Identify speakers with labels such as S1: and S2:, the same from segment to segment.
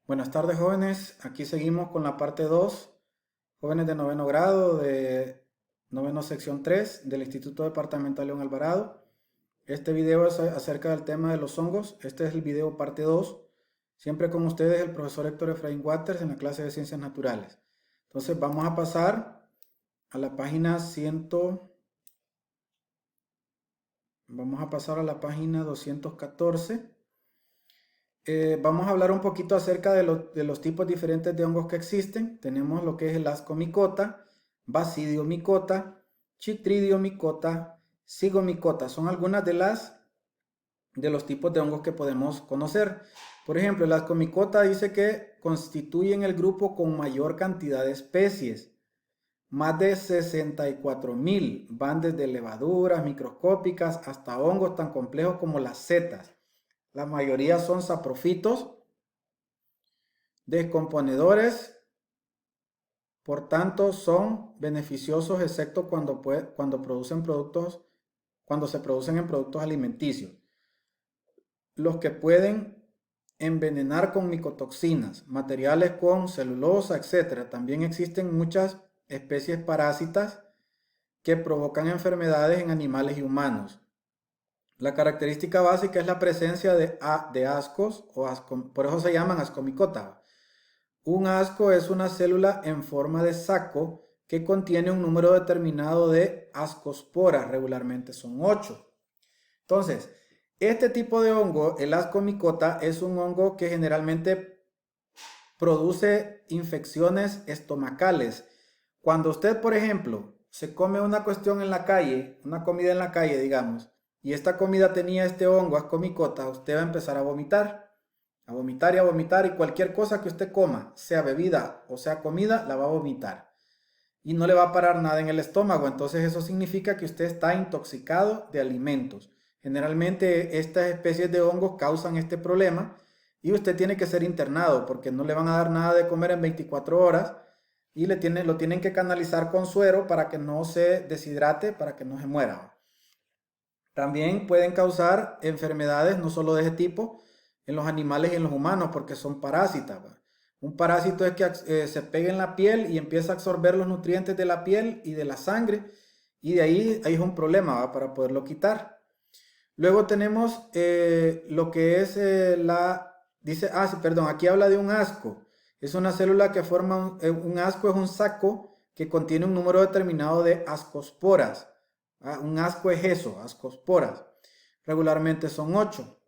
S1: Buenas tardes, jóvenes. Aquí seguimos con la parte 2. Jóvenes de noveno grado de noveno sección 3 del Instituto Departamental León Alvarado. Este video es acerca del tema de los hongos. Este es el video parte 2. Siempre con ustedes el profesor Héctor Efraín Waters en la clase de Ciencias Naturales. Entonces vamos a pasar a la página 100. Vamos a pasar a la página 214. Vamos a hablar un poquito acerca de los tipos diferentes de hongos que existen. Tenemos lo que es el ascomicota, basidiomicota, chytridiomicota, zigomicota. Son algunas de los tipos de hongos que podemos conocer. Por ejemplo, el ascomicota dice que constituyen el grupo con mayor cantidad de especies. Más de 64.000 van desde levaduras microscópicas hasta hongos tan complejos como las setas. La mayoría son saprofitos, descomponedores, por tanto son beneficiosos excepto cuando se producen en productos alimenticios. Los que pueden envenenar con micotoxinas, materiales con celulosa, etc. También existen muchas especies parásitas que provocan enfermedades en animales y humanos. La característica básica es la presencia de ascos, por eso se llaman ascomicota. Un asco es una célula en forma de saco que contiene un número determinado de ascosporas, regularmente son 8. Entonces, este tipo de hongo, el ascomicota, es un hongo que generalmente produce infecciones estomacales. Cuando usted, por ejemplo, se come una cuestión en la calle, una comida en la calle, digamos, y esta comida tenía este hongo ascomicota, usted va a empezar a vomitar y a vomitar, y cualquier cosa que usted coma, sea bebida o sea comida, la va a vomitar. Y no le va a parar nada en el estómago, entonces eso significa que usted está intoxicado de alimentos. Generalmente estas especies de hongos causan este problema y usted tiene que ser internado porque no le van a dar nada de comer en 24 horas y lo tienen que canalizar con suero para que no se deshidrate, para que no se muera. También pueden causar enfermedades no solo de ese tipo en los animales y en los humanos porque son parásitas. Un parásito es que se pega en la piel y empieza a absorber los nutrientes de la piel y de la sangre y de ahí es un problema para poderlo quitar. Luego tenemos lo que es sí, perdón, aquí habla de un asco. Es una célula que forma un asco, es un saco que contiene un número determinado de ascosporas. Un asco es eso, ascosporas. Regularmente son 8.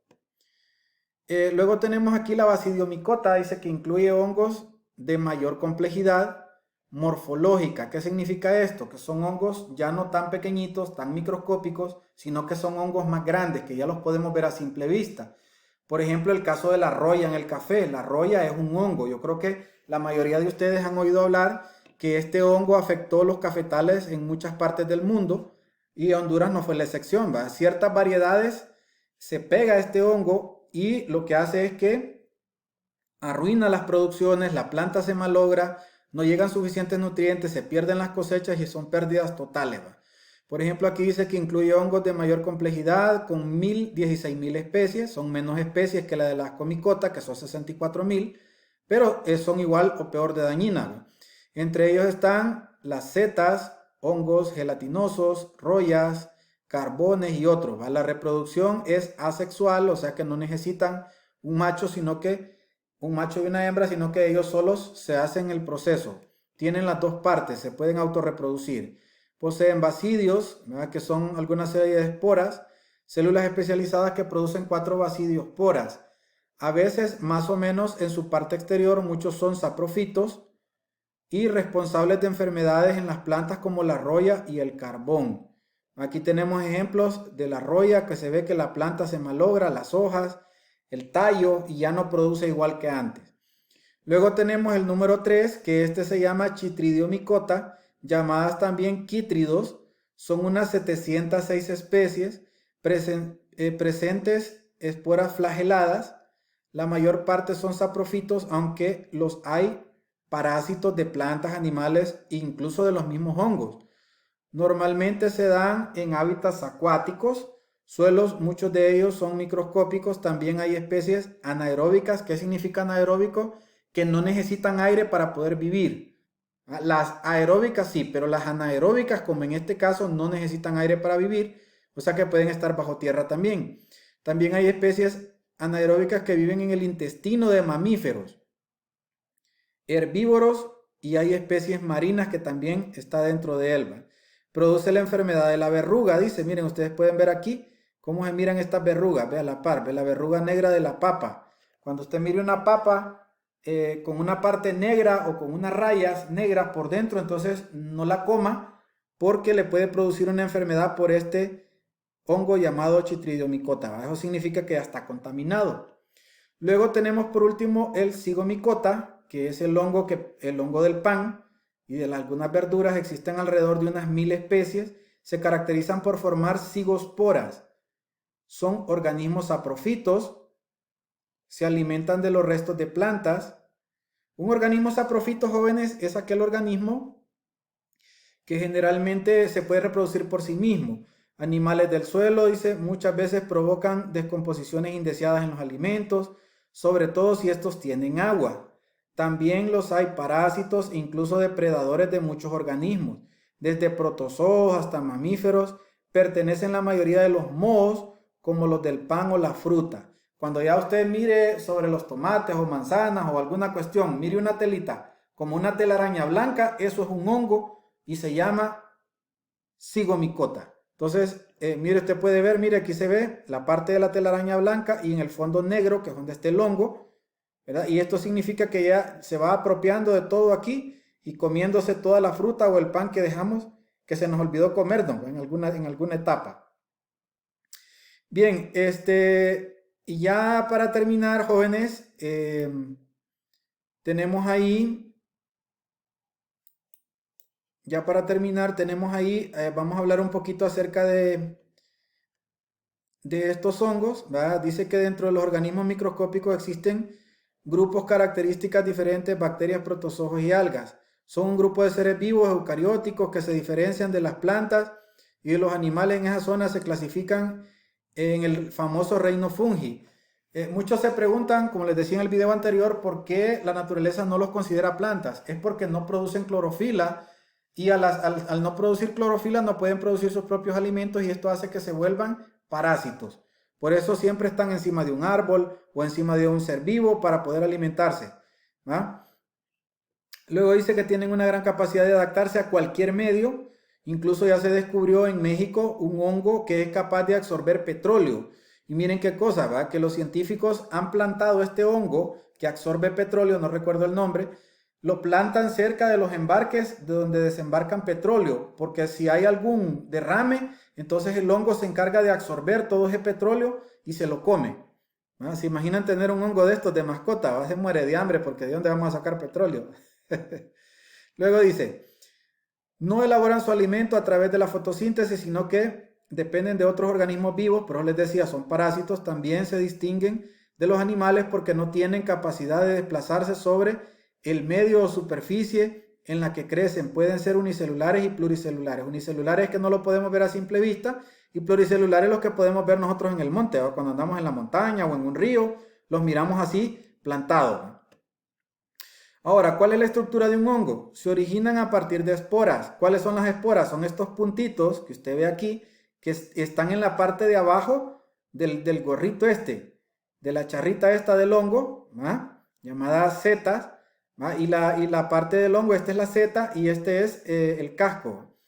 S1: Luego tenemos aquí la basidiomicota, dice que incluye hongos de mayor complejidad morfológica. ¿Qué significa esto? Que son hongos ya no tan pequeñitos, tan microscópicos, sino que son hongos más grandes, que ya los podemos ver a simple vista. Por ejemplo, el caso de la roya en el café. La roya es un hongo. Yo creo que la mayoría de ustedes han oído hablar que este hongo afectó los cafetales en muchas partes del mundo y Honduras no fue la excepción, ¿va? Ciertas variedades se pega este hongo y lo que hace es que arruina las producciones, la planta se malogra, no llegan suficientes nutrientes, se pierden las cosechas y son pérdidas totales, ¿va? Por ejemplo, aquí dice que incluye hongos de mayor complejidad con 16.000 especies, son menos especies que la de la ascomicota, que son 64.000, pero son igual o peor de dañinas, ¿va? Entre ellos están las setas, hongos gelatinosos, royas, carbones y otros, ¿va? La reproducción es asexual, o sea que no necesitan un macho, un macho y una hembra, sino que ellos solos se hacen el proceso. Tienen las dos partes, se pueden autorreproducir. Poseen basidios, ¿verdad? Que son alguna serie de esporas, células especializadas que producen 4 basidiosporas. A veces, más o menos, en su parte exterior, muchos son saprofitos y responsables de enfermedades en las plantas como la roya y el carbón. Aquí tenemos ejemplos de la roya que se ve que la planta se malogra, las hojas, el tallo y ya no produce igual que antes. Luego tenemos el número 3, que este se llama chytridiomicota, llamadas también quítridos. Son unas 706 especies presentes esporas flageladas. La mayor parte son saprofitos, aunque los hay parásitos de plantas, animales, incluso de los mismos hongos. Normalmente se dan en hábitats acuáticos, suelos, muchos de ellos son microscópicos. También hay especies anaeróbicas. ¿Qué significa anaeróbico? Que no necesitan aire para poder vivir. Las aeróbicas sí, pero las anaeróbicas, como en este caso, no necesitan aire para vivir, o sea que pueden estar bajo tierra también. También hay especies anaeróbicas que viven en el intestino de mamíferos, herbívoros, y hay especies marinas que también está dentro de él. Produce la enfermedad de la verruga, dice, miren, ustedes pueden ver aquí cómo se miran estas verrugas, ve a la par, ve la verruga negra de la papa. Cuando usted mire una papa con una parte negra o con unas rayas negras por dentro, entonces no la coma porque le puede producir una enfermedad por este hongo llamado Chytridiomycota. Eso significa que ya está contaminado. Luego tenemos por último el Zygomycota, que es el hongo del pan y de algunas verduras. Existen alrededor de unas 1000 especies. Se caracterizan por formar cigosporas. Son organismos saprofitos. Se alimentan de los restos de plantas. Un organismo saprofito, jóvenes, es aquel organismo que generalmente se puede reproducir por sí mismo. Animales del suelo, dice, muchas veces provocan descomposiciones indeseadas en los alimentos, sobre todo si estos tienen agua. También los hay parásitos, incluso depredadores de muchos organismos, desde protozoos hasta mamíferos. Pertenecen la mayoría de los mohos, como los del pan o la fruta. Cuando ya usted mire sobre los tomates o manzanas o alguna cuestión, mire una telita como una telaraña blanca, eso es un hongo y se llama Zygomycota. Entonces, mire, usted puede ver, mire, aquí se ve la parte de la telaraña blanca y en el fondo negro, que es donde está el hongo, ¿verdad? Y esto significa que ya se va apropiando de todo aquí y comiéndose toda la fruta o el pan que dejamos, que se nos olvidó comer, ¿no? en alguna etapa. Bien, y ya para terminar, jóvenes, tenemos ahí... Ya para terminar, tenemos ahí, vamos a hablar un poquito acerca de estos hongos, ¿verdad? Dice que dentro de los organismos microscópicos existen grupos características diferentes, bacterias, protozoos y algas. Son un grupo de seres vivos eucarióticos que se diferencian de las plantas y de los animales. En esa zona se clasifican en el famoso reino fungi. Muchos se preguntan, como les decía en el video anterior, por qué la naturaleza no los considera plantas. Es porque no producen clorofila. Y al no producir clorofila no pueden producir sus propios alimentos y esto hace que se vuelvan parásitos. Por eso siempre están encima de un árbol o encima de un ser vivo para poder alimentarse, ¿va? Luego dice que tienen una gran capacidad de adaptarse a cualquier medio. Incluso ya se descubrió en México un hongo que es capaz de absorber petróleo. Y miren qué cosa, ¿va? Que los científicos han plantado este hongo que absorbe petróleo, no recuerdo el nombre, lo plantan cerca de los embarques de donde desembarcan petróleo, porque si hay algún derrame, entonces el hongo se encarga de absorber todo ese petróleo y se lo come. ¿Se imaginan tener un hongo de estos de mascota? Se muere de hambre porque ¿de dónde vamos a sacar petróleo? Luego dice, no elaboran su alimento a través de la fotosíntesis, sino que dependen de otros organismos vivos, pero les decía, son parásitos. También se distinguen de los animales porque no tienen capacidad de desplazarse sobre el medio o superficie en la que crecen. Pueden ser unicelulares y pluricelulares. Unicelulares que no lo podemos ver a simple vista y pluricelulares los que podemos ver nosotros en el monte, ¿no? Cuando andamos en la montaña o en un río, los miramos así plantados, ¿no? Ahora, ¿cuál es la estructura de un hongo? Se originan a partir de esporas. ¿Cuáles son las esporas? Son estos puntitos que usted ve aquí, que están en la parte de abajo del gorrito de la charrita esta del hongo, ¿va? Llamada setas. Y la parte del hongo, esta es la seta y este es el casco.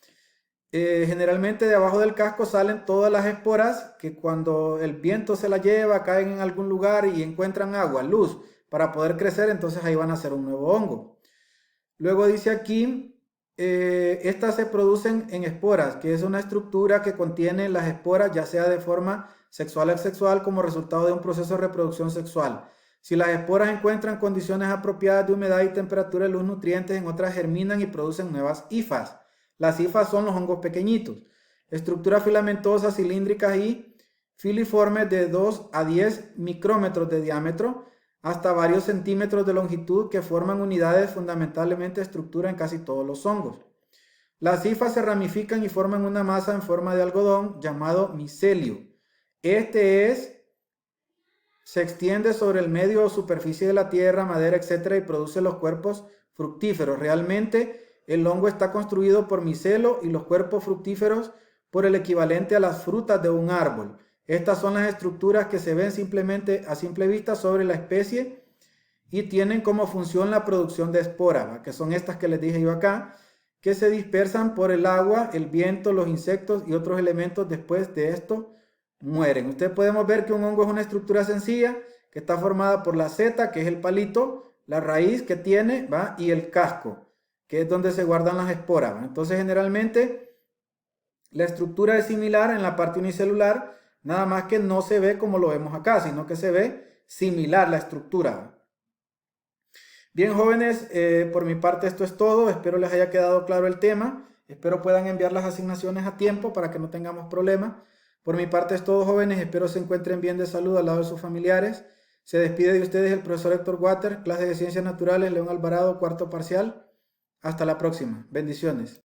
S1: Generalmente de abajo del casco salen todas las esporas que cuando el viento se las lleva, caen en algún lugar y encuentran agua, luz, para poder crecer, entonces ahí van a ser un nuevo hongo. Luego dice aquí, estas se producen en esporas, que es una estructura que contiene las esporas, ya sea de forma sexual o asexual, como resultado de un proceso de reproducción sexual. Si las esporas encuentran condiciones apropiadas de humedad y temperatura de luz, nutrientes, en otras germinan y producen nuevas hifas. Las hifas son los hongos pequeñitos. Estructuras filamentosas, cilíndricas y filiformes de 2 a 10 micrómetros de diámetro hasta varios centímetros de longitud que forman unidades fundamentalmente de estructura en casi todos los hongos. Las hifas se ramifican y forman una masa en forma de algodón llamado micelio. Se extiende sobre el medio o superficie de la tierra, madera, etcétera, y produce los cuerpos fructíferos. Realmente el hongo está construido por micelo y los cuerpos fructíferos por el equivalente a las frutas de un árbol. Estas son las estructuras que se ven simplemente a simple vista sobre la especie y tienen como función la producción de esporas, que son estas que les dije yo acá, que se dispersan por el agua, el viento, los insectos y otros elementos. Después de esto mueren. Ustedes podemos ver que un hongo es una estructura sencilla que está formada por la seta, que es el palito, la raíz que tiene, ¿va? Y el casco, que es donde se guardan las esporas, ¿va? Entonces generalmente la estructura es similar en la parte unicelular, nada más que no se ve como lo vemos acá, sino que se ve similar la estructura, ¿va? Bien, jóvenes, por mi parte esto es todo. Espero les haya quedado claro el tema. Espero puedan enviar las asignaciones a tiempo para que no tengamos problemas. Por mi parte es todo, jóvenes. Espero se encuentren bien de salud al lado de sus familiares. Se despide de ustedes el profesor Héctor Water, clase de Ciencias Naturales, León Alvarado, cuarto parcial. Hasta la próxima. Bendiciones.